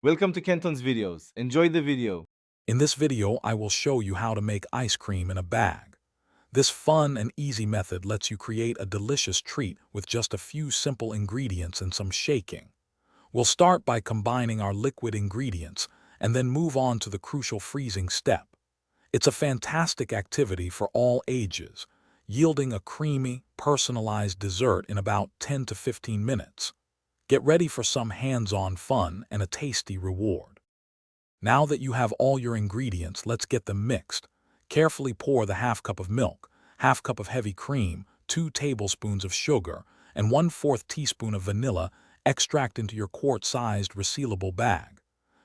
Welcome to Kenton's videos. Enjoy the video. In this video, I will show you how to make ice cream in a bag. This fun and easy method lets you create a delicious treat with just a few simple ingredients and some shaking. We'll start by combining our liquid ingredients and then move on to the crucial freezing step. It's a fantastic activity for all ages, yielding a creamy, personalized dessert in about 10 to 15 minutes. Get ready for some hands-on fun and a tasty reward. Now that you have all your ingredients, let's get them mixed. Carefully pour the half cup of milk, half cup of heavy cream, 2 tablespoons of sugar, and 1/4 teaspoon of vanilla extract into your quart-sized resealable bag.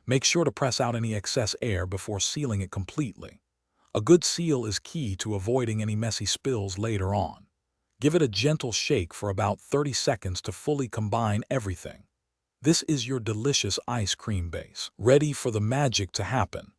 Make sure to press out any excess air before sealing it completely. A good seal is key to avoiding any messy spills later on. Give it a gentle shake for about 30 seconds to fully combine everything. This is your delicious ice cream base, ready for the magic to happen.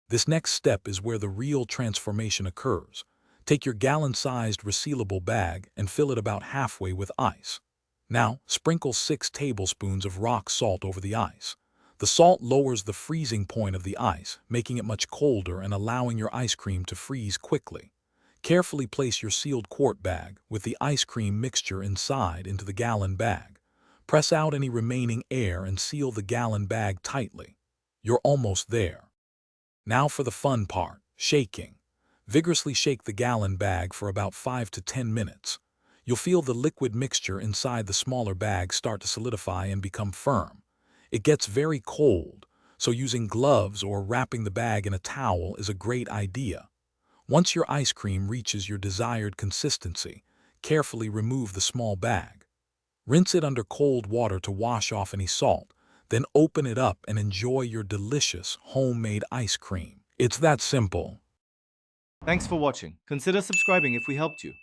This next step is where the real transformation occurs. Take your gallon-sized resealable bag and fill it about halfway with ice. Now, sprinkle 6 tablespoons of rock salt over the ice. The salt lowers the freezing point of the ice, making it much colder and allowing your ice cream to freeze quickly. Carefully place your sealed quart bag with the ice cream mixture inside into the gallon bag. Press out any remaining air and seal the gallon bag tightly. You're almost there. Now for the fun part, shaking. Vigorously shake the gallon bag for about 5 to 10 minutes. You'll feel the liquid mixture inside the smaller bag start to solidify and become firm. It gets very cold, so using gloves or wrapping the bag in a towel is a great idea. Once your ice cream reaches your desired consistency, carefully remove the small bag. Rinse it under cold water to wash off any salt, then open it up and enjoy your delicious homemade ice cream. It's that simple. Thanks for watching. Consider subscribing if we helped you.